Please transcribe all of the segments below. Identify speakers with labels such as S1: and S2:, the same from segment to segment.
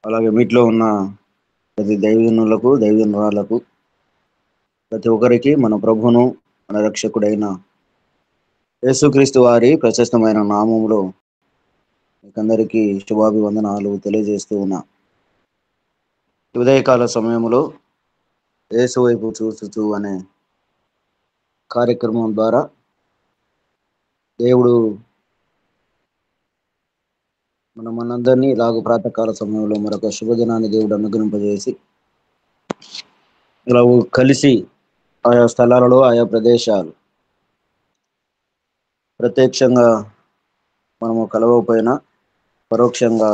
S1: అలాగే మీట్లో ఉన్న ప్రతి దైవజనులకు దైవజనురాలకు ప్రతి ఒక్కరికి మన ప్రభువును మన రక్షకుడైన యేసుక్రీస్తు వారి ప్రశస్తమైన నామములో మీకందరికీ శుభాభివందనాలు తెలియజేస్తూ ఉన్నా. ఉదయకాల సమయంలో యేసు వైపు చూచుచు అనే కార్యక్రమం ద్వారా దేవుడు మనందరినీ ఇలాగ ప్రాతకాల సమయంలో మరొక శుభదినాన్ని దేవుడు అనుగ్రహింపజేసి ఇలా కలిసి ఆయా స్థలాలలో ఆయా ప్రదేశాలు ప్రత్యక్షంగా మనము కలవకపోయినా పరోక్షంగా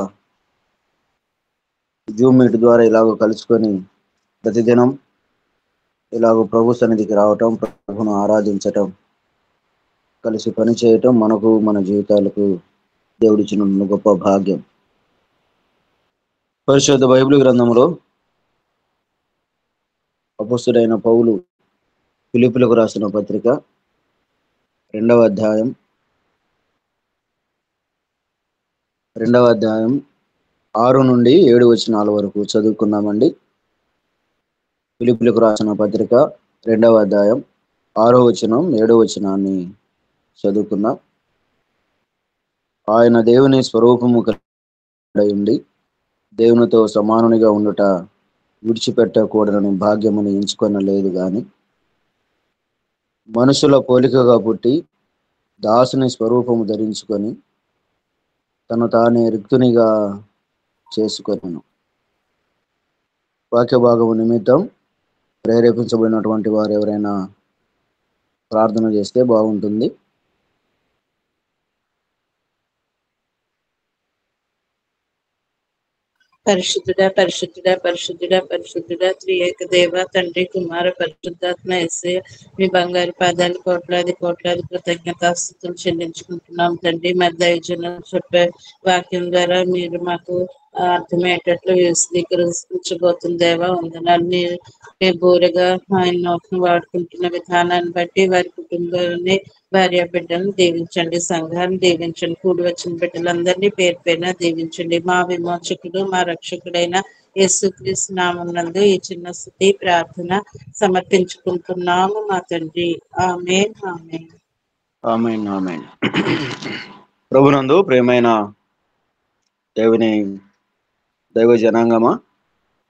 S1: జూమ్ మీట్ ద్వారా ఇలాగ కలుసుకొని ప్రతిదినం ఇలాగ ప్రభు సన్నిధికి రావటం, ప్రభును ఆరాధించటం, కలిసి పని చేయటం మనకు మన జీవితాలకు దేవుడిచ్చిన గొప్ప భాగ్యం. పరిశుద్ధ బైబిల్ గ్రంథంలో అపొస్తలుడైన పౌలు ఫిలిప్పీలకు రాసిన పత్రిక 2వ అధ్యాయం 6 నుండి 7 వచనాల వరకు చదువుకున్నామండి. ఫిలిప్పీలకు రాసిన పత్రిక 2వ అధ్యాయం 6వ వచనం 7వ వచనాన్ని చదువుకున్నాం. ఆయన దేవుని స్వరూపము కలిగి ఉండి దేవునితో సమానునిగా ఉండుట విడిచిపెట్టకూడదని భాగ్యమును ఎంచుకొనలేదు గాని మనుషుల పోలికగా పుట్టి దాసుని స్వరూపము ధరించుకొని తను తానే రిక్తునిగా చేసుకొనెను. వాక్య భాగము నిమిత్తం ప్రేరేపించబడినటువంటి వారు ఎవరైనా ప్రార్థన చేస్తే బాగుంటుంది.
S2: పరిశుద్ధుడా పరిశుద్ధుడా పరిశుద్ధుడా పరిశుద్ధుడా త్రియేక దేవ తండ్రి కుమార పరిశుద్ధాత్మ యేసయ్య మీ బంగారు పాదాలు కోట్లాది కృతజ్ఞతాస్తుతులు చెల్లించుకుంటున్నాం తండ్రి. మరి దైవజనం చెప్పే వాక్యం ద్వారా మీరు మాకు అర్థమయ్యేటట్లు విశదీకరించబోతుందేవా వందనాలు. మీ బోరగా ఆయన నోటిని వాడుకుంటున్న విధానాన్ని బట్టి వారి కుటుంబాన్ని భార్య బిడ్డలను దీవించండి, సంఘాన్ని దీవించండి, కూడి వచ్చిన బిడ్డలందరినీ పేరు పేరున దీవించండి. మా విమోచకుడు మా రక్షకుడైన యేసుక్రీస్తు నామమునందు ఈ చిన్న స్తుతి ప్రార్థన సమర్పించుకుంటున్నాము మా తండ్రి. ఆమేన్ ఆమేన్
S1: ఆమేన్ ఆమేన్. ప్రభునందు ప్రియమైన దేవుని దైవ జనాంగమా,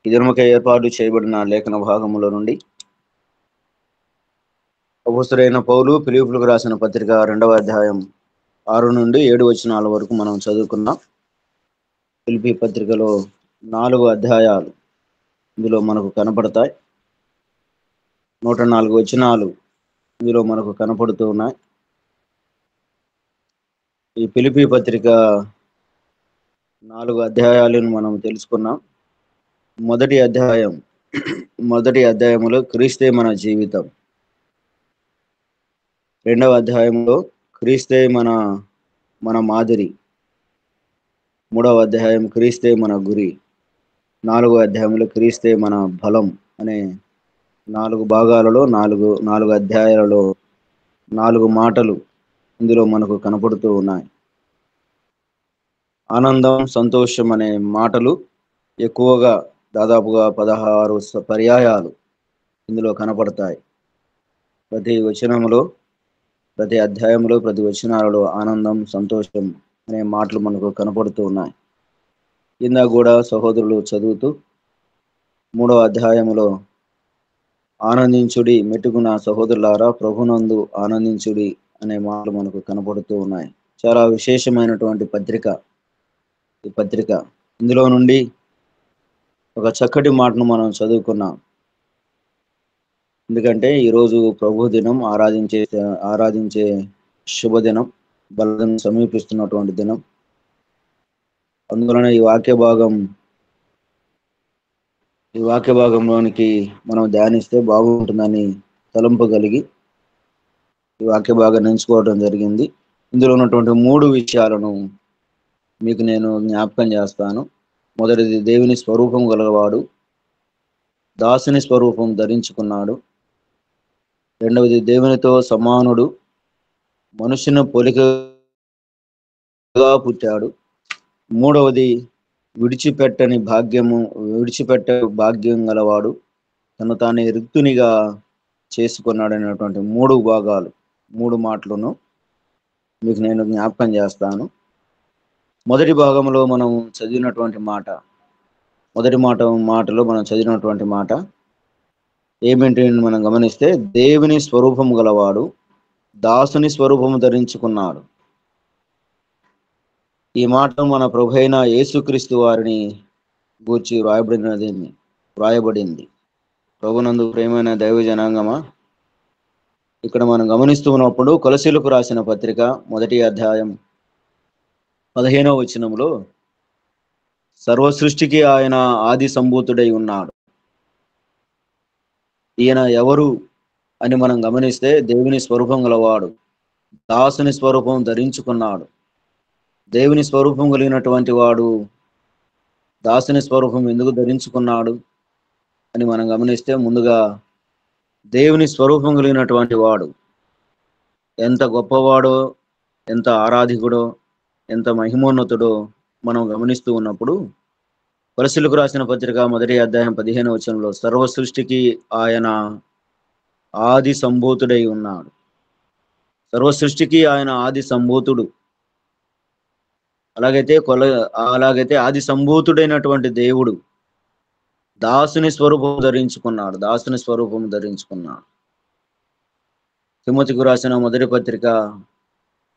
S1: ఈ దినముకై ఏర్పాటు చేయబడిన లేఖన భాగముల నుండి అపొస్తలుడైన పౌలు ఫిలిప్పీలకు రాసిన పత్రిక 2వ అధ్యాయం 6 నుండి 7 వచనాల వరకు మనం చదువుకున్నాం. ఫిలిప్పీ పత్రికలో 4 అధ్యాయాలు ఇందులో మనకు కనపడతాయి. 104 వచనాలు ఇందులో మనకు కనపడుతూ ఉన్నాయి. ఈ ఫిలిప్పీ పత్రిక 4 అధ్యాయాలను మనం తెలుసుకున్నాం. మొదటి అధ్యాయములో క్రీస్తే మన జీవితం, 2వ అధ్యాయంలో క్రీస్తే మన మాదిరి, 3వ అధ్యాయం క్రీస్తే మన గురి, 4వ అధ్యాయంలో క్రీస్తే మన బలం అనే 4 భాగాలలో 4 అధ్యాయాలలో 4 మాటలు ఇందులో మనకు కనపడుతూ ఉన్నాయి. ఆనందం, సంతోషం అనే మాటలు ఎక్కువగా దాదాపుగా 16 పర్యాయాలు ఇందులో కనపడతాయి. ప్రతి వచనంలో, ప్రతి అధ్యాయంలో, ప్రతి వచనాలలో ఆనందం, సంతోషం అనే మాటలు మనకు కనపడుతూ ఉన్నాయి. కింద కూడా సహోదరులు చదువుతూ 3వ అధ్యాయములో ఆనందించుడి మెట్టుకున్న సహోదరులారా ప్రభునందు ఆనందించుడి అనే మాటలు మనకు కనపడుతూ ఉన్నాయి. చాలా విశేషమైనటువంటి ఈ పత్రిక. ఇందులో నుండి ఒక చక్కటి మాటను మనం చదువుకున్నాం. ఎందుకంటే ఈరోజు ప్రభు దినం, ఆరాధించే శుభదినం, బలదినం సమీపిస్తున్నటువంటి దినం. అందువలన ఈ వాక్య భాగంలోనికి మనం ధ్యానిస్తే బాగుంటుందని తలంపగలిగి ఈ వాక్య భాగాన్ని ఎంచుకోవడం జరిగింది. ఇందులో ఉన్నటువంటి 3 విషయాలను మీకు నేను జ్ఞాపకం చేస్తాను. మొదటిది, దేవుని స్వరూపం గలవాడు, దాసుని స్వరూపం ధరించుకున్నాడు. 2వది, దేవునితో సమానుడు, మనుషుని పోలికగా పుట్టాడు. 3వది, విడిచిపెట్ట భాగ్యం గలవాడు తను తానే రిక్తునిగా చేసుకున్నాడు అనేటువంటి 3 భాగాలు 3 మాటలను మీకు నేను జ్ఞాపకం చేస్తాను. మొదటి భాగంలో మనం చదివినటువంటి మాటలో మనం చదివినటువంటి మాట ఏమిటి మనం గమనిస్తే, దేవుని స్వరూపము గలవాడు దాసుని స్వరూపము ధరించుకున్నాడు. ఈ మాట మన ప్రభు అయిన యేసుక్రీస్తు వారిని గూర్చి వ్రాయబడింది. ప్రభునందు ప్రేమైన దైవ జనాంగమా, ఇక్కడ మనం గమనిస్తూ ఉన్నప్పుడు కొలసీలకు రాసిన పత్రిక 1వ అధ్యాయం 15వ వచనంలో సర్వ సృష్టికి ఆయన ఆది సంభూతుడై ఉన్నాడు. ఈయన ఎవరు అని మనం గమనిస్తే, దేవుని స్వరూపం గలవాడు దాసుని స్వరూపం ధరించుకున్నాడు. దేవుని స్వరూపం కలిగినటువంటి వాడు దాసుని స్వరూపం ఎందుకు ధరించుకున్నాడు అని మనం గమనిస్తే, ముందుగా దేవుని స్వరూపం కలిగినటువంటి వాడు ఎంత గొప్పవాడో, ఎంత ఆరాధికుడో, ఎంత మహిమోన్నతుడో మనం గమనిస్తూ ఉన్నప్పుడు కొలసీలకు రాసిన పత్రిక 1వ అధ్యాయం 15వ వచనంలో సర్వ సృష్టికి ఆయన ఆది సంభూతుడై ఉన్నాడు. సర్వ సృష్టికి ఆయన ఆది సంభూతుడు. అలాగైతే ఆది సంభూతుడైనటువంటి దేవుడు దాసుని స్వరూపం ధరించుకున్నాడు. తిమోతికి రాసిన మొదటి పత్రిక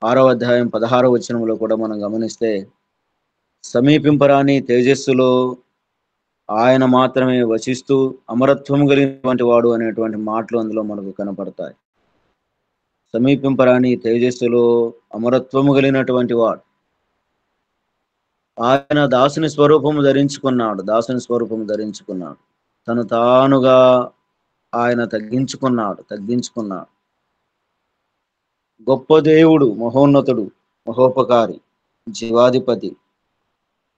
S1: 6వ అధ్యాయం 16వ వచనంలో కూడా మనం గమనిస్తే, సమీపింపరాని తేజస్సులో ఆయన మాత్రమే వసిస్తూ అమరత్వం కలిగినటువంటి వాడు అనేటువంటి మాటలు అందులో మనకు కనపడతాయి. సమీపింపరాని తేజస్సులో అమరత్వము కలిగినటువంటి వాడు ఆయన దాసుని స్వరూపము ధరించుకున్నాడు. తను తానుగా ఆయన తగ్గించుకున్నాడు. గొప్ప దేవుడు, మహోన్నతుడు, మహోపకారి, జీవాధిపతి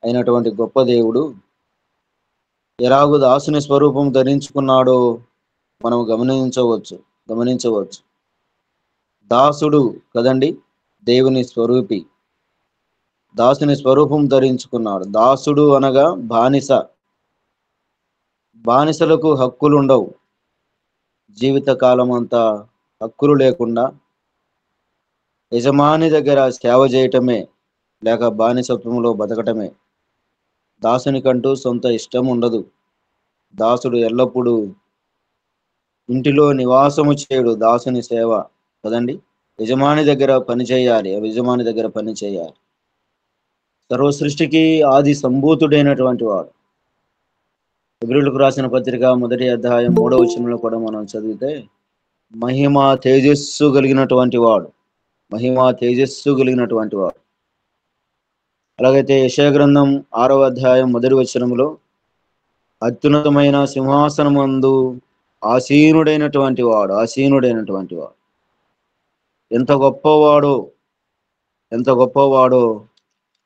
S1: అయినటువంటి గొప్ప దేవుడు ఎలాగూ దాసుని స్వరూపం ధరించుకున్నాడో మనం గమనించవచ్చు. దాసుడు కదండి దేవుని స్వరూపి. దాసుని స్వరూపం ధరించుకున్నాడు. దాసుడు అనగా బానిసలకు హక్కులుండవు. జీవితకాలం అంతా హక్కులు లేకుండా యజమాని దగ్గర సేవ చేయటమే, లేక బానిసత్వంలో బతకటమే. దాసునికంటూ సొంత ఇష్టం ఉండదు. దాసుడు ఎల్లప్పుడూ ఇంటిలో నివాసము చేయడు. దాసుని సేవ కదండి, యజమాని దగ్గర పని చేయాలి. సర్వ సృష్టికి ఆది సంభూతుడైనటువంటి వాడు. హెబ్రీయులకు రాసిన పత్రిక 1వ అధ్యాయం 3వ వచనంలో కూడా మనం చదివితే, మహిమ తేజస్సు కలిగినటువంటి వాడు. అలాగైతే యెషయా గ్రంథం 6వ అధ్యాయం 1వ వచనంలో, అత్యున్నతమైన సింహాసనమందు ఆసీనుడైనటువంటి వాడు. ఎంత గొప్పవాడో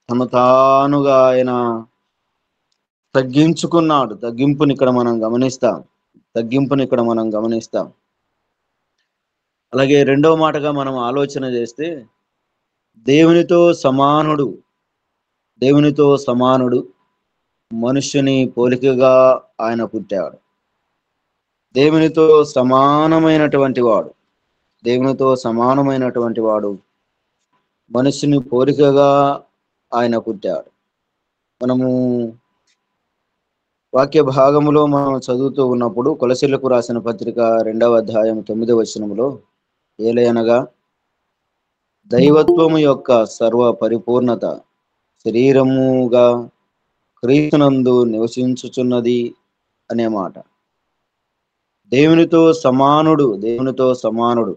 S1: తను తానుగా ఆయన తగ్గించుకున్నాడు. తగ్గింపుని ఇక్కడ మనం గమనిస్తాం. అలాగే రెండవ మాటగా మనం ఆలోచన చేస్తే, దేవునితో సమానుడు, మనుష్యుని పోలికగా ఆయన పుట్టాడు. దేవునితో సమానమైనటువంటి వాడు మనుష్యుని పోలికగా ఆయన పుట్టాడు. మనము వాక్య భాగములో మనం చదువుతూ ఉన్నప్పుడు కొలసీలకు రాసిన పత్రిక 2వ అధ్యాయం 9వ వచనములో, ఏలయనగా దైవత్వము యొక్క సర్వ పరిపూర్ణత శరీరముగా క్రీస్తునందు నివసించుచున్నది అనే మాట. దేవునితో సమానుడు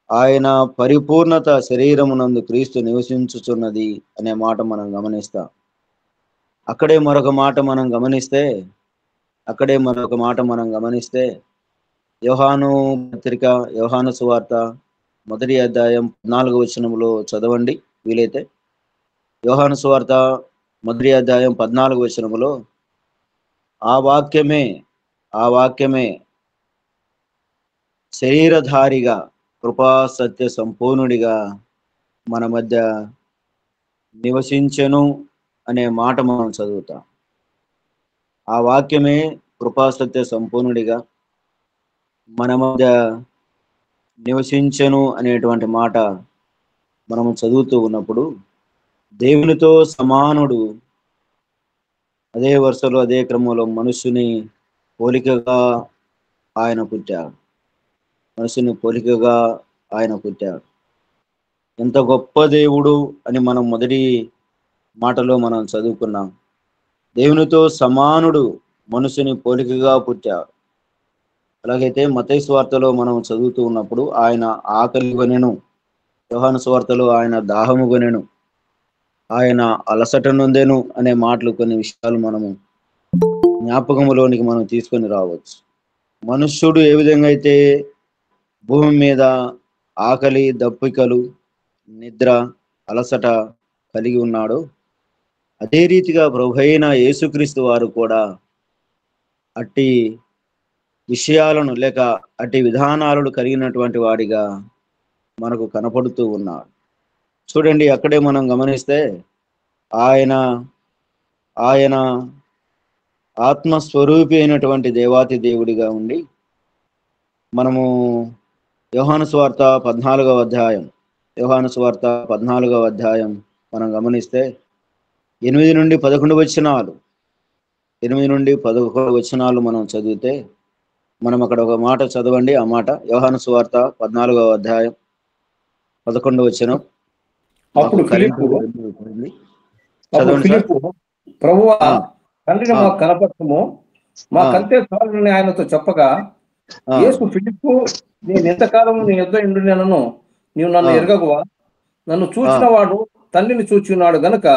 S1: ఆయన పరిపూర్ణత శరీరమునందు క్రీస్తు నివసించుచున్నది అనే మాట మనం గమనిస్తాం. అక్కడే మరొక మాట మనం గమనిస్తే యోహాను సువార్త 1వ అధ్యాయం 14వ వచనంలో చదవండి వీలైతే. యోహాను సువార్త 1వ అధ్యాయం 14వ వచనములో, ఆ వాక్యమే శరీరధారిగా కృపా సత్య సంపూర్ణుడిగా మన మధ్య నివసించెను అనే మాట మనం చదువుతాం. ఆ వాక్యమే కృపాసత్య సంపూర్ణుడిగా మన మధ్య నివసించెను అనేటువంటి మాట మనము చదువుతూ ఉన్నప్పుడు, దేవునితో సమానుడు అదే వరుసలో అదే క్రమంలో మనుషుని పోలికగా ఆయన పుట్టాడు. మనుషుని పోలికగా ఆయన పుట్టాడు. ఎంత గొప్ప దేవుడు అని మనం మొదటి మాటలో మనం చదువుకున్నాం. దేవునితో సమానుడు మనుషుని పోలికగా పుట్టాడు. అలాగైతే మత్తయి సువార్తలో మనం చదువుతూ ఉన్నప్పుడు ఆయన ఆకలి కొనెను, యోహాను సువార్తలో ఆయన దాహము కొనెను, ఆయన అలసట నొందెను అనే మాటలు కొన్ని విషయాలు మనము జ్ఞాపకములోనికి మనం తీసుకొని రావచ్చు. మనుష్యుడు ఏ విధంగా అయితే భూమి మీద ఆకలి, దప్పికలు, నిద్ర, అలసట కలిగి ఉన్నాడో, అదే రీతిగా ప్రభువైన యేసుక్రీస్తు వారు కూడా అట్టి విషయాలను లేక అట్టి విధానాలను కలిగినటువంటి వాడిగా మనకు కనపడుతూ ఉన్నాడు. చూడండి, అక్కడే మనం గమనిస్తే ఆయన ఆయన ఆత్మస్వరూపి అయినటువంటి దేవాతి దేవుడిగా ఉండి, మనము యోహాను సువార్త 14వ అధ్యాయం మనం గమనిస్తే 8 నుండి 11 వచనాలు మనం చదివితే, మనం అక్కడ ఒక మాట చదవండి. ఆ మాట యోహాను సువార్త 14వ అధ్యాయం 11వ వచనం.
S3: అప్పుడు ఫిలిప్పు
S1: చదవండి సార్.
S3: ప్రభువా, తండ్రిని మాకు కనపరచుము, మాకంతే చాలని ఆయనతో చెప్పగా, యేసు ఫిలిప్పు, నేను ఎంతకాలం నీ యొద్ద ఉండినను నీవు నన్ను ఎరగగువా? నన్ను చూచిన వాడు తండ్రిని చూచి ఉన్నాడు గనుక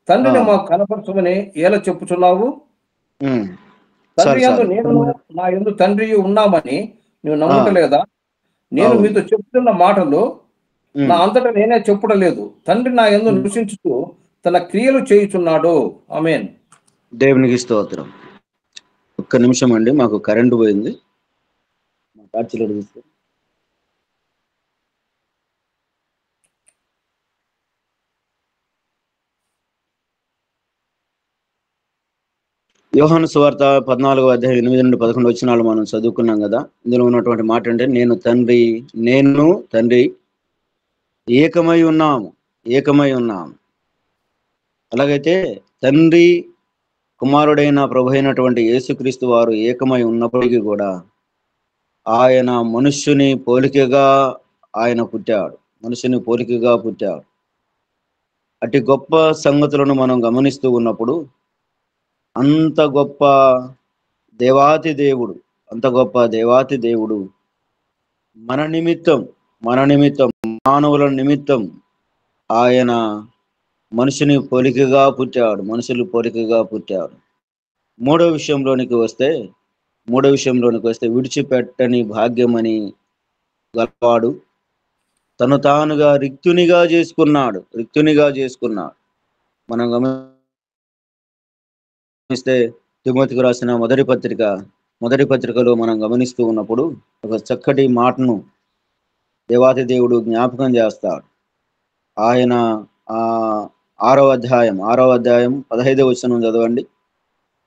S3: తండ్రిని మాకు కనపరచమని ఎలా చెప్పుచున్నావు? తండ్రి యందు నేను నా యందు తండ్రి ఉన్నామని నువ్వు నమ్ముటలేదా? నేను మీతో చెప్తున్న మాటలు నా అంతటా నేనే చెప్పుటలేదు, తండ్రి నా యందు నివసించుతూ తన క్రియలు చేయుచున్నాడు. ఆమేన్.
S1: దేవునికి స్తోత్రం. ఒక్క నిమిషం అండి, మాకు కరెంటు పోయింది. యోహాను సువార్త 14వ అధ్యాయం 8 నుండి 11 వచనాలు మనం చదువుకున్నాం కదా. ఇందులో ఉన్నటువంటి మాట అంటే, నేను తండ్రి ఏకమై ఉన్నాము. అలాగైతే తండ్రి కుమారుడైన ప్రభు అయినటువంటి యేసుక్రీస్తు వారు ఏకమై ఉన్నప్పటికీ కూడా ఆయన మనుష్యుని పోలికగా పుట్టాడు. అతి గొప్ప సంగతులను మనం గమనిస్తూ ఉన్నప్పుడు, అంత గొప్ప దేవాతి దేవుడు మన నిమిత్తం మానవుల నిమిత్తం ఆయన మనుషుల పోలికగా పుట్టాడు. మూడో విషయంలోనికి వస్తే విడిచిపెట్టని భాగ్యమని గలవాడు, తను తానుగా రిక్తునిగా చేసుకున్నాడు. మనం గమనిస్తే తిమోతికి రాసిన మొదటి పత్రికలో మనం గమనిస్తూ ఉన్నప్పుడు ఒక చక్కటి మాటను దేవాతి దేవుడు జ్ఞాపకం చేస్తాడు. ఆయన 6వ అధ్యాయం 15వ వచనం చదవండి.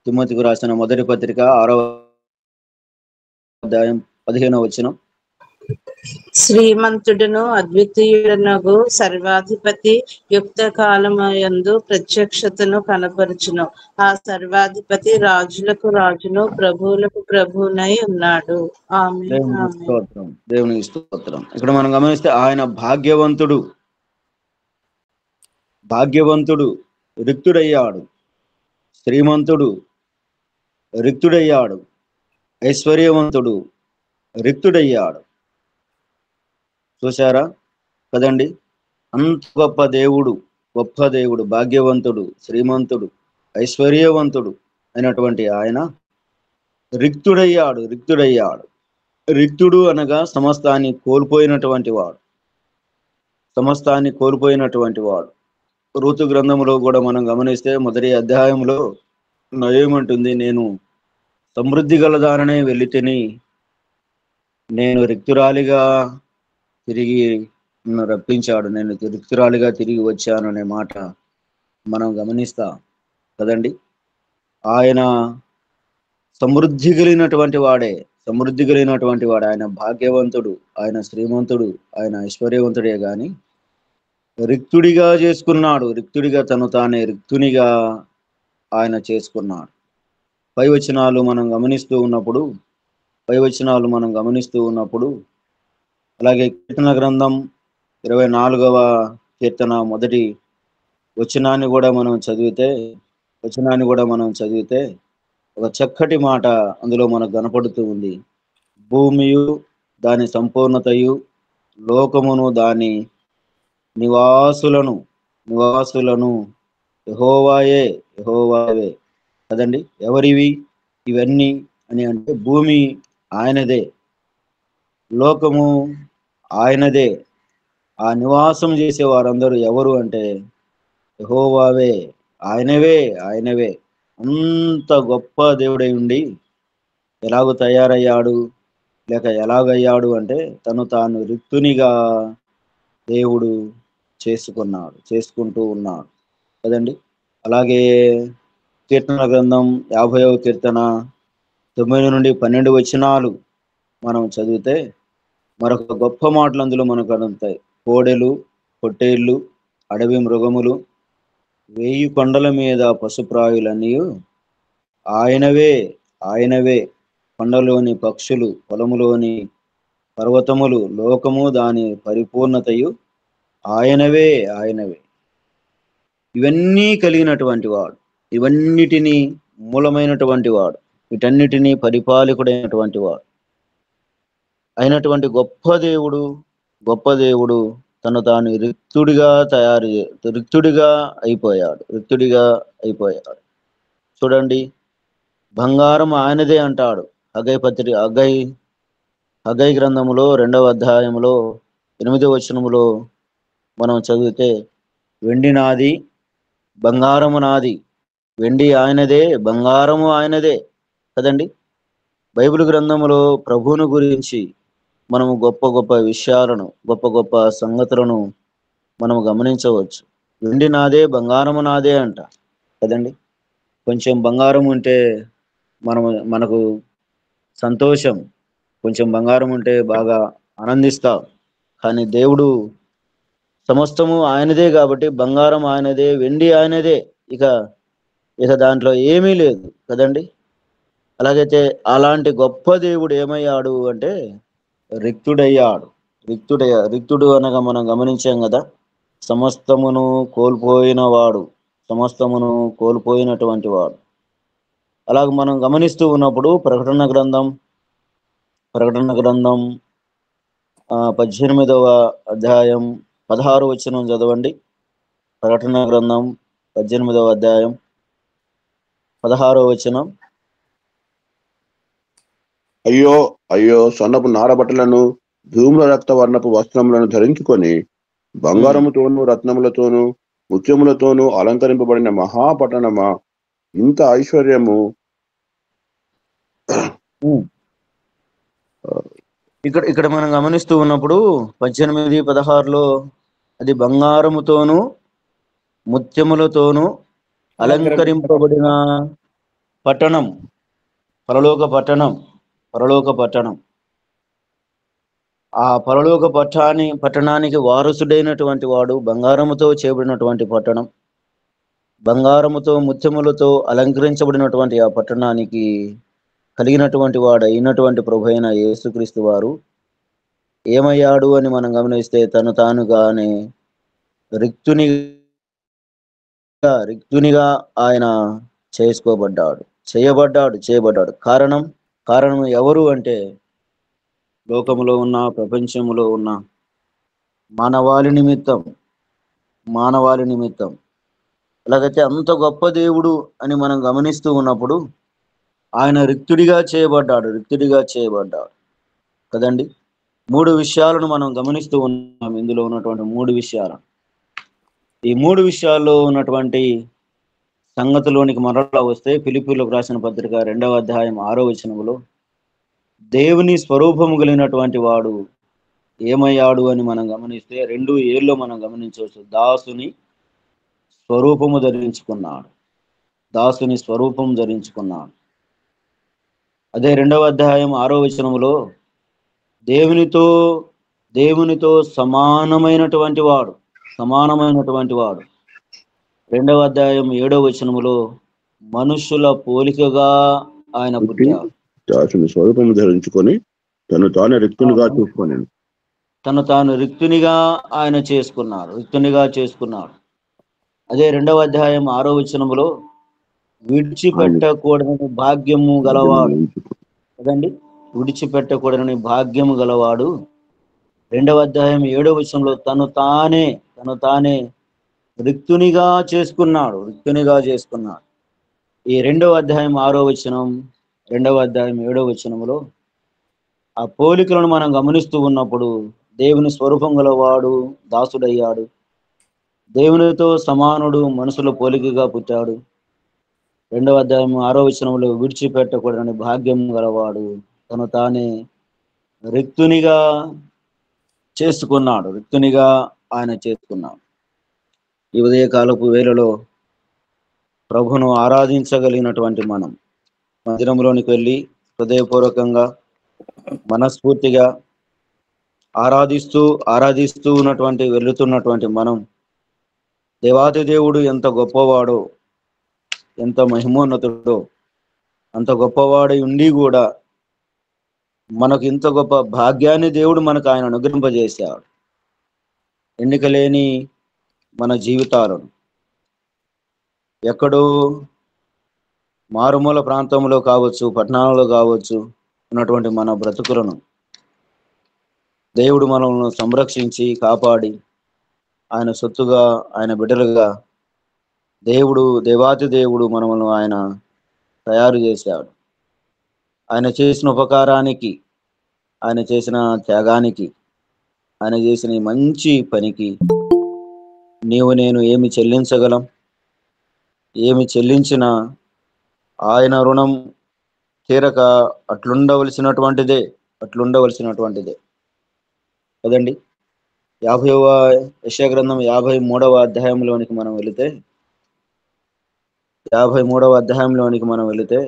S1: తిమోతికి రాసిన మొదటి పత్రిక 6వ అధ్యాయం 15వ వచనం.
S2: శ్రీమంతుడును అద్వితీయుడనగు సర్వాధిపతి యుక్త కాలమయందు ప్రత్యక్షతను కనపరుచును. ఆ సర్వాధిపతి రాజులకు రాజును ప్రభువులకు ప్రభువునై ఉన్నాడు. ఆమేన్.
S1: దేవునికి స్తోత్రం. ఇక్కడ మనం గమనిస్తే ఆయన భాగ్యవంతుడు రిక్తుడయ్యాడు, శ్రీమంతుడు రిక్తుడయ్యాడు, ఐశ్వర్యవంతుడు రిక్తుడయ్యాడు. చూశారా కదండి, అంత గొప్ప దేవుడు, భాగ్యవంతుడు, శ్రీమంతుడు, ఐశ్వర్యవంతుడు అయినటువంటి ఆయన రిక్తుడయ్యాడు. రిక్తుడు అనగా సమస్తాన్ని కోల్పోయినటువంటి వాడు. ఋతు గ్రంథంలో కూడా మనం గమనిస్తే మొదటి అధ్యాయంలో ఏమంటుంది, నేను సమృద్ధి గలదాననే వెళ్ళితిని, నేను రిక్తురాలిగా తిరిగి రప్పించాడు, నేను రిక్తురాలిగా తిరిగి వచ్చాను అనే మాట మనం గమనిస్తాం కదండి. ఆయన సమృద్ధి కలిగినటువంటి వాడే, సమృద్ధి కలిగినటువంటి వాడు. ఆయన భాగ్యవంతుడు, ఆయన శ్రీమంతుడు, ఆయన ఐశ్వర్యవంతుడే గాని రిక్తుడిగా చేసుకున్నాడు. రిక్తుడిగా తను తానే రిక్తునిగా ఆయన చేసుకున్నాడు. పై వచనాలు మనం గమనిస్తూ ఉన్నప్పుడు అలాగే కీర్తన గ్రంథం 24వ కీర్తన మొదటి వచనాన్ని కూడా మనం చదివితే ఒక చక్కటి మాట అందులో మనకు కనపడుతూ ఉంది. భూమియు దాని సంపూర్ణతయు, లోకమును దాని నివాసులను యెహోవాయే కదండి. ఎవరివి ఇవన్నీ అని అంటే భూమి ఆయనదే, లోకము ఆయనదే, ఆ నివాసం చేసే వారందరూ ఎవరు అంటే యెహోవావే, ఆయనవే. అంత గొప్ప దేవుడై ఉండి ఎలాగయ్యాడు అంటే తను తాను రిక్తునిగా దేవుడు చేసుకుంటూ ఉన్నాడు కదండి. అలాగే కీర్తన గ్రంథం 50వ కీర్తన 9 నుండి 12 వచనాలు మనం చదివితే మరొక గొప్ప మాటలు అందులో మనకు కలుగుతాయి. కోడెలు, పొట్టేళ్ళు, అడవి మృగములు, 1000 కొండల మీద పశుప్రాయులన్నీ ఆయనవే. కొండలోని పక్షులు, పొలములోని పర్వతములు, లోకము దాని పరిపూర్ణతయు ఆయనవే. ఇవన్నీ కలిగినటువంటి వాడు, ఇవన్నిటినీ మూలమైనటువంటి వాడు, వీటన్నిటినీ పరిపాలకుడైనటువంటి వాడు అయినటువంటి గొప్ప దేవుడు తను తాను రిక్తుడిగా అయిపోయాడు. చూడండి, బంగారం ఆయనదే అంటాడు. హగ్గై గ్రంథములో 2వ అధ్యాయములో 8వ వచనములో మనం చదివితే వెండి నాది, బంగారము నాది. వెండి ఆయనదే, బంగారము ఆయనదే కదండి. బైబిల్ గ్రంథములో ప్రభువును గురించి మనము గొప్ప విషయాలను, గొప్ప సంగతులను మనము గమనించవచ్చు. వెండి నాదే, బంగారము నాదే అంట కదండి. కొంచెం బంగారం ఉంటే మనకు సంతోషం, కొంచెం బంగారం ఉంటే బాగా ఆనందిస్తాం. కానీ దేవుడు సమస్తము ఆయనదే కాబట్టి బంగారం ఆయనదే, వెండి ఆయనదే, ఇక దాంట్లో ఏమీ లేదు కదండి. అలాగైతే అలాంటి గొప్ప దేవుడు ఏమయ్యాడు అంటే రిక్తుడయ్యాడు. రిక్తుడు అనగా మనం గమనించాం కదా, సమస్తమును కోల్పోయినటువంటి వాడు. అలాగ మనం గమనిస్తూ ఉన్నప్పుడు ప్రకటన గ్రంథం 18వ అధ్యాయం 16 వచనం చదవండి. ప్రకటన గ్రంథం 18వ అధ్యాయం 16వ వచనం.
S4: అయ్యో సొన్నపు నారబట్టలను, ధూమ్ర రక్త వర్ణపు వస్త్రములను ధరించుకొని బంగారముతోనూ రత్నములతోనూ ముత్యములతోనూ అలంకరింపబడిన మహాపట్టణమా, ఇంత ఐశ్వర్యము.
S1: ఇక్కడ మనం గమనిస్తూ ఉన్నప్పుడు 18:16లో అది బంగారముతోనూ ముత్యములతోనూ అలంకరింపబడిన పట్టణం, పరలోక పట్టణం. ఆ పరలోక పట్టణానికి వారసుడైనటువంటి వాడు, బంగారముతో చేయబడినటువంటి పట్టణం, బంగారముతో ముత్యములతో అలంకరించబడినటువంటి ఆ పట్టణానికి కలిగినటువంటి వాడు అయినటువంటి ప్రభు అయిన యేసుక్రీస్తు వారు ఏమయ్యాడు అని మనం గమనిస్తే తను తానుగానే రిక్తునిగా ఆయన చేయబడ్డాడు. కారణం ఎవరు అంటే లోకములో ఉన్న, ప్రపంచములో ఉన్న మానవాళి నిమిత్తం. అలాగైతే అంత గొప్ప దేవుడు అని మనం గమనిస్తూ ఉన్నప్పుడు ఆయన రిక్తుడిగా చేయబడ్డాడు కదండి. 3 విషయాలను మనం గమనిస్తూ ఉన్నాం. ఇందులో ఉన్నటువంటి 3 విషయాలు, ఈ 3 విషయాల్లో ఉన్నటువంటి సంగతిలోనికి మరలా వస్తే ఫిలిప్పీయులకు రాసిన పత్రిక 2వ అధ్యాయం 6వ వచనములో దేవుని స్వరూపము కలిగినటువంటి వాడు ఏమయ్యాడు అని మనం గమనిస్తే 2:7లో మనం గమనించవచ్చు. దాసుని స్వరూపము ధరించుకున్నాడు. దాసుని స్వరూపం ధరించుకున్నాడు. అదే 2వ అధ్యాయం 6వ వచనములో దేవునితో సమానమైనటువంటి వాడు 2వ అధ్యాయం 7వ వచనములో మనుషుల పోలికగా ఆయన పుట్టాడు.
S4: దాసుని స్వరూపము ధరించుకొని తను తాను రిక్తునిగా చూసుకొని
S1: రిక్తునిగా ఆయన చేసుకున్నాడు. అదే 2వ అధ్యాయం 6వ వచనములో విడిచిపెట్టకూడని భాగ్యము గలవాడు కదండి. విడిచిపెట్టకూడని భాగ్యము గలవాడు 2వ అధ్యాయం 7వ వచనంలో తను తానే రిక్తునిగా చేసుకున్నాడు. ఈ 2వ అధ్యాయం 6వ వచనం 2వ అధ్యాయం 7వ వచనములో ఆ పోలికలను మనం గమనిస్తూ ఉన్నప్పుడు దేవుని స్వరూపం గలవాడు దాసుడయ్యాడు. దేవునితో సమానుడు మనుషుల పోలికగా పుట్టాడు. 2వ అధ్యాయం 6వ వచనంలో విడిచిపెట్టకూడని భాగ్యం గలవాడు తను తానే రిక్తునిగా ఆయన చేసుకున్నాడు. ఈ ఉదయకాలపు వేళలో ప్రభును ఆరాధించగలిగినటువంటి మనం మందిరంలోనికి వెళ్ళి హృదయపూర్వకంగా మనస్ఫూర్తిగా ఆరాధిస్తూ వెళుతున్నటువంటి మనం దేవాది దేవుడు ఎంత గొప్పవాడో, ఎంత మహిమోన్నతుడో, అంత గొప్పవాడై ఉండి కూడా మనకు ఇంత గొప్ప భాగ్యాన్ని దేవుడు మనకు ఆయన అనుగ్రహింపజేశాడు. ఎన్నిక లేని మన జీవితాలను ఎక్కడో మారుమూల ప్రాంతంలో కావచ్చు, పట్టణాలలో కావచ్చు ఉన్నటువంటి మన బ్రతుకులను దేవుడు మనల్ని సంరక్షించి కాపాడి ఆయన సొత్తుగా, ఆయన బిడ్డలుగా దేవాతి దేవుడు మనల్ని ఆయన తయారు చేశాడు. ఆయన చేసిన ఉపకారానికి, ఆయన చేసిన త్యాగానికి, ఆయన చేసిన ఈ మంచి పనికి నీవు నేను ఏమి చెల్లించగలం? ఏమి చెల్లించినా ఆయన రుణం తీరక అట్లుండవలసినటువంటిదే కదండి. 50వ యెషయా గ్రంథం 53వ అధ్యాయంలోనికి మనం వెళితే 53వ అధ్యాయంలోనికి మనం వెళితే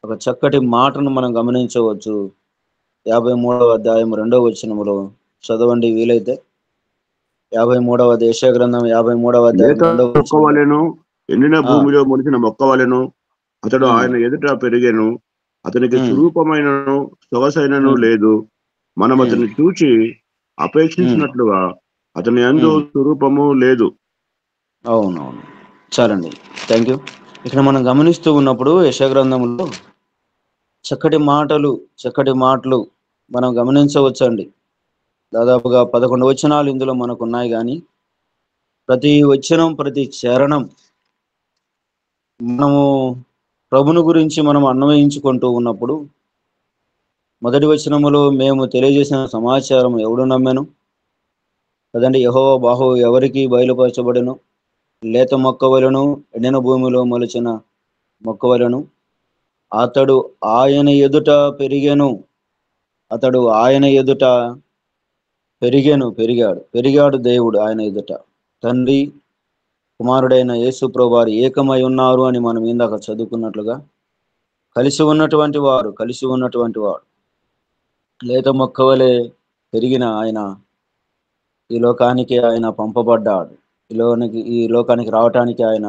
S1: ఒక చక్కటి మాటను మనం గమనించవచ్చు. 53వ అధ్యాయం 2వ వచనములో చదవండి వీలైతే. 53వ యెషయా గ్రంథం 53వ అధ్యాయం 2వ వచనం.
S4: ఎండిన భూమిలో మొలిచిన మొక్కవలెను అతడు ఆయన ఎదుట పెరిగెను, అతనికి స్వరూపమైనను సొగసైనను లేదు. మనం అతన్ని చూచి అపేక్షించినట్లుగా అతని యందు స్వరూపము లేదు.
S1: అవునవును, చాలండి, థ్యాంక్ యూ. ఇక్కడ మనం గమనిస్తూ ఉన్నప్పుడు యెషయా గ్రంథంలో చక్కటి మాటలు మనం గమనించవచ్చండి. దాదాపుగా 11 వచనాలు ఇందులో మనకు ఉన్నాయి. కానీ ప్రతి వచనం, ప్రతి చరణం మనము ప్రభుని గురించి మనం అన్వయించుకుంటూ ఉన్నప్పుడు మొదటి వచనములో మేము తెలియజేసిన సమాచారం ఎవడు నమ్మెను కదండి. యెహోవా బాహు ఎవరికి బయలుపరచబడెను? లేత మొక్కవలను, ఎండిన భూమిలో మొలిచిన మొక్కవలను. అతడు ఆయన ఎదుట పెరిగాడు దేవుడు ఆయన ఎదుట. తండ్రి కుమారుడైన యేసు ప్రభువారు ఏకమై ఉన్నారు అని మనం ఇందాక చదువుకున్నట్లుగా కలిసి ఉన్నటువంటి వాడు లేత మొక్కవలే పెరిగిన ఆయన ఈ లోకానికి ఆయన పంపబడ్డాడు. ఈ లోకానికి రావటానికి ఆయన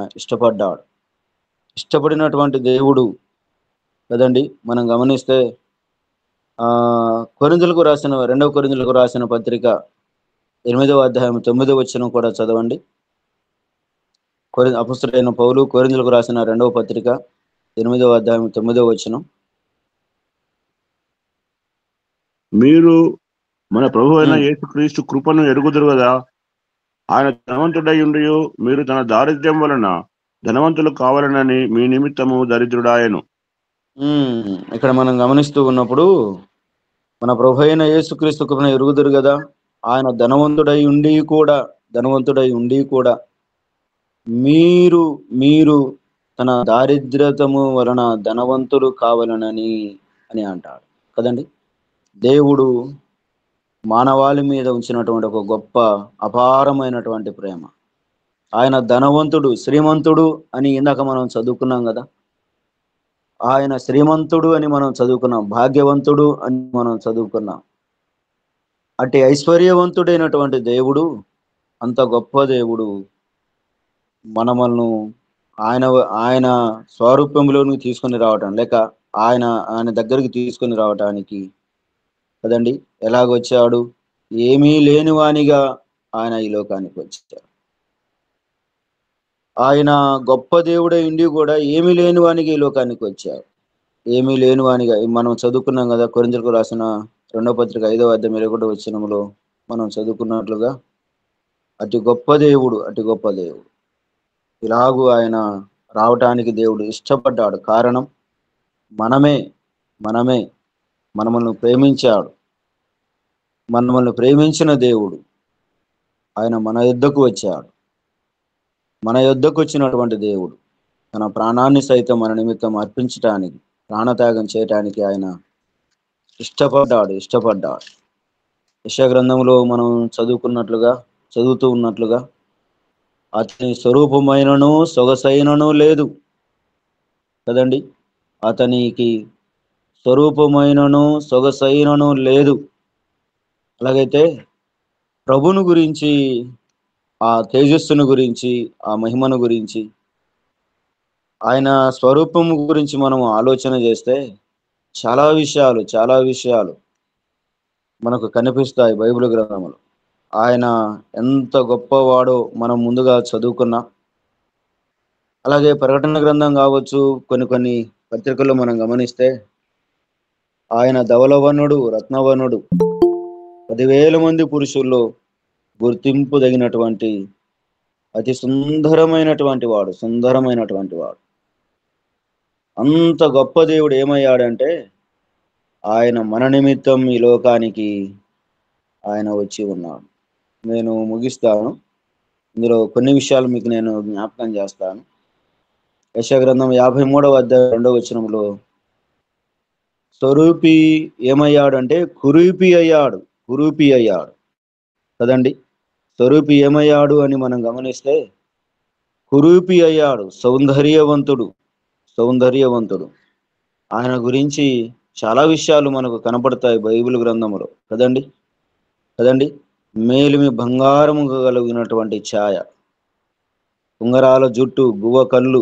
S1: ఇష్టపడినటువంటి దేవుడు కదండి. మనం గమనిస్తే కొరింథీయులకు రాసిన 2వ కొరింథీయులకు రాసిన పత్రిక 8వ అధ్యాయం 9వ వచనం కూడా చదవండి. అపొస్తలుడైన పౌలు కొరింథీయులకు రాసిన 2వ పత్రిక 8వ అధ్యాయం 9వ వచనం.
S4: మీరు మన ప్రభు అయిన యేసుక్రీస్తు కృపను ఎరుగుదురు కదా. ఆయన ధనవంతుడై ఉండి మీరు తన దారిద్ర్యం వలన ధనవంతులు కావాలనని మీ నిమిత్తము దరిద్రుడాయను.
S1: ఇక్కడ మనం గమనిస్తూ ఉన్నప్పుడు మన ప్రభు అయిన యేసుక్రీస్తు కృపను ఎరుగుదురు కదా. ఆయన ధనవంతుడై ఉండి కూడా మీరు తన దారిద్ర్యతము వలన ధనవంతులు కావాలనని అంటాడు కదండి. దేవుడు మానవాళి మీద ఉంచినటువంటి ఒక గొప్ప అపారమైనటువంటి ప్రేమ. ఆయన ధనవంతుడు, శ్రీమంతుడు అని ఇందాక మనం చదువుకున్నాం కదా. ఆయన శ్రీమంతుడు అని మనం చదువుకున్నాం, భాగ్యవంతుడు అని మనం చదువుకున్నాం. అట్టి ఐశ్వర్యవంతుడైనటువంటి దేవుడు, అంత గొప్ప దేవుడు మనమలను ఆయన ఆయన స్వరూపంలోనికి తీసుకొని రావటం, లేక ఆయన ఆయన దగ్గరికి తీసుకొని రావటానికి కదండి ఎలాగొచ్చాడు? ఏమీ లేని వానిగా ఆయన ఈ లోకానికి వచ్చాడు. ఆయన గొప్ప దేవుడై ఉండి కూడా ఏమీ లేని వానికి ఈ లోకానికి వచ్చాడు. ఏమీ లేని వానిగా మనం చదువుకున్నాం కదా, కొరింథీయులకు రాసిన 2వ పత్రిక 5వ అధ్యాయం 21వ వచనంలో మనం చదువుకున్నట్లుగా అతి గొప్ప దేవుడు, అతి గొప్ప దేవుడు ఇలాగూ ఆయన రావటానికి దేవుడు ఇష్టపడ్డాడు. కారణం మనమే మనల్ని ప్రేమించాడు. మనల్ని ప్రేమించిన దేవుడు ఆయన మన యొద్దకు వచ్చాడు. మన యొద్దకు వచ్చినటువంటి దేవుడు తన ప్రాణాన్ని సైతం మన నిమిత్తం అర్పించటానికి, ప్రాణత్యాగం చేయటానికి ఆయన ఇష్టపడ్డాడు. యెషయా గ్రంథంలో మనం చదువుతూ ఉన్నట్లుగా అతని స్వరూపమైనను సొగసైనను లేదు కదండి. అతనికి స్వరూపమైనను సొగసైనను లేదు. అలాగైతే ప్రభును గురించి, ఆ తేజస్సును గురించి, ఆ మహిమను గురించి, ఆయన స్వరూపము గురించి మనం ఆలోచన చేస్తే చాలా విషయాలు మనకు కనిపిస్తాయి బైబిల్ గ్రంథంలో. ఆయన ఎంత గొప్పవాడో మనం ముందుగా చదువుకున్నా. అలాగే ప్రకటన గ్రంథం కావచ్చు, కొన్ని పత్రికల్లో మనం గమనిస్తే ఆయన ధవలవర్ణుడు, రత్నవర్ణుడు, 10,000 మంది పురుషుల్లో గుర్తింపుదగినటువంటి అతి సుందరమైనటువంటి వాడు. అంత గొప్ప దేవుడు ఏమయ్యాడంటే ఆయన మన నిమిత్తం ఈ లోకానికి ఆయన వచ్చి ఉన్నాడు. నేను ముగిస్తాను. ఇందులో కొన్ని విషయాలు మీకు నేను జ్ఞాపకం చేస్తాను. యెషయా గ్రంథం 53వ అధ్యాయం 2వ వచనంలో స్వరూపి ఏమయ్యాడంటే కురూపి అయ్యాడు కదండి. స్వరూపి ఏమయ్యాడు అని మనం గమనిస్తే కురూపి అయ్యాడు, సౌందర్యవంతుడు. ఆయన గురించి చాలా విషయాలు మనకు కనపడతాయి బైబిల్ గ్రంథంలో కదండి. మేలిమి బంగారము కలిగినటువంటి ఛాయ, ఉంగరాల జుట్టు, గువ్వ కళ్ళు,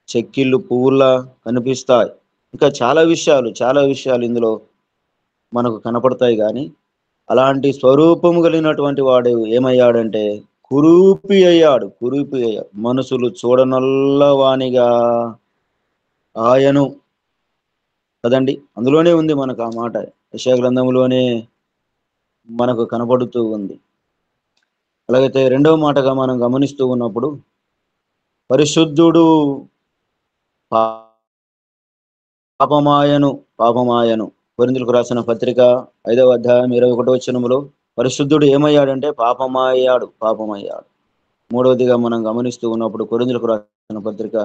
S1: చెక్కిళ్ళు పువ్వుల్లా కనిపిస్తాయి. ఇంకా చాలా విషయాలు ఇందులో మనకు కనపడతాయి. కానీ అలాంటి స్వరూపము కలిగినటువంటి వాడు ఏమయ్యాడంటే కురూపి అయ్యాడు. మనుషులు చూడనల్లవానిగా ఆయను కదండి. అందులోనే ఉంది మనకు ఆ మాట, యెషయా గ్రంథంలోనే మనకు కనపడుతూ ఉంది. అలాగైతే రెండవ మాటగా మనం గమనిస్తూ ఉన్నప్పుడు పరిశుద్ధుడు పాపమాయను. కొరింథీయులకు రాసిన పత్రిక 5వ అధ్యాయం 21వ వచనంలో పరిశుద్ధుడు ఏమయ్యాడంటే పాపమయ్యాడు. మూడవదిగా మనం గమనిస్తూ ఉన్నప్పుడు కొరింథీయులకు రాసిన పత్రిక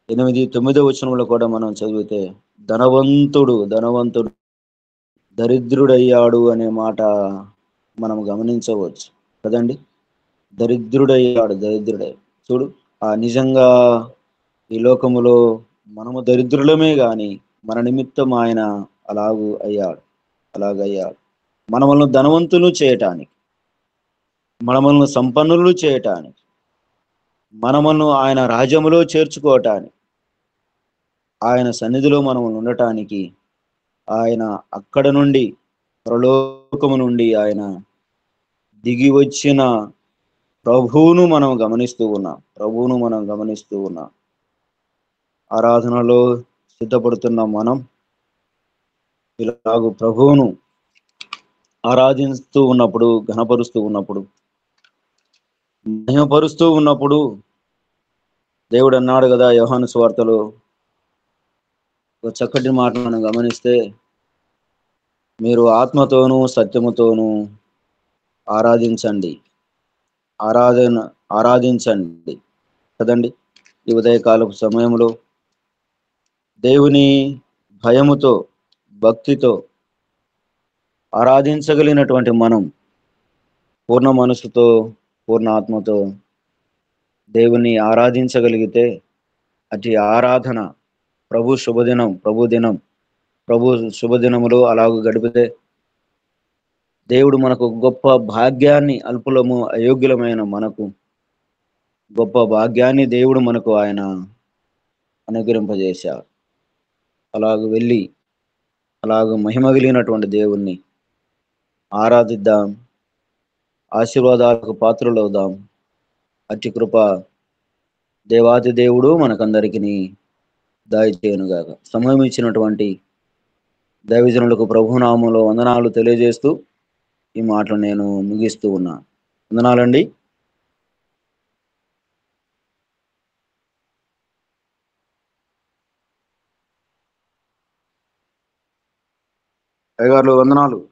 S1: 8-9వ వచనంలో కూడా మనం చదివితే ధనవంతుడు దరిద్రుడయ్యాడు అనే మాట మనం గమనించవచ్చు కదండి. దరిద్రుడయ్యాడు. చూడు, ఆ నిజంగా ఈ లోకములో మనము దరిద్రులమే గాని మన నిమిత్తం ఆయన అలాగయ్యాడు. మనల్ని ధనవంతులు చేయటానికి, మనల్ని సంపన్నులు చేయటానికి, మనల్ని ఆయన రాజ్యములో చేర్చుకోవటానికి, ఆయన సన్నిధిలో మనం ఉండటానికి ఆయన అక్కడ నుండి, పరలోకము నుండి ఆయన దిగి వచ్చిన ప్రభువును మనం గమనిస్తూ ఉన్నాం. ఆరాధనలో సిద్ధపడుతున్నాం. మనం ఇలాగూ ప్రభువును ఆరాధిస్తూ ఉన్నప్పుడు, ఘనపరుస్తూ ఉన్నప్పుడు, మహిమపరుస్తూ ఉన్నప్పుడు దేవుడు అన్నాడు కదా యోహాను సువార్తలో ఒక చక్కటి మాట మనం గమనిస్తే, మీరు ఆత్మతోనూ సత్యముతోనూ ఆరాధించండి కదండి. ఈ ఉదయకాలపు సమయంలో దేవుని భయముతో, భక్తితో ఆరాధించగలిగినటువంటి మనం పూర్ణ మనసుతో, పూర్ణ ఆత్మతో దేవుని ఆరాధించగలిగితే అటు ఆరాధన ప్రభు శుభదినములు అలాగ గడిపితే దేవుడు మనకు గొప్ప భాగ్యాన్ని, అల్పులము అయోగ్యులమైన మనకు గొప్ప భాగ్యాన్ని దేవుడు మనకు ఆయన అనుగ్రహింపజేశారు. అలాగ వెళ్ళి అలాగ మహిమగిలినటువంటి దేవుణ్ణి ఆరాధిద్దాం, ఆశీర్వాదాలకు పాత్రులవుదాం. అట్టి కృప దేవాది దేవుడు మనకందరికీ దయచేయునుగాక. సమయం ఇచ్చినటువంటి దైవజనులకు ప్రభునామంలో వందనాలు తెలియజేస్తూ ఈ మాటలు నేను ముగిస్తూ ఉన్నాను. వందనాలండి. అయ్యగారులు వందనాలు.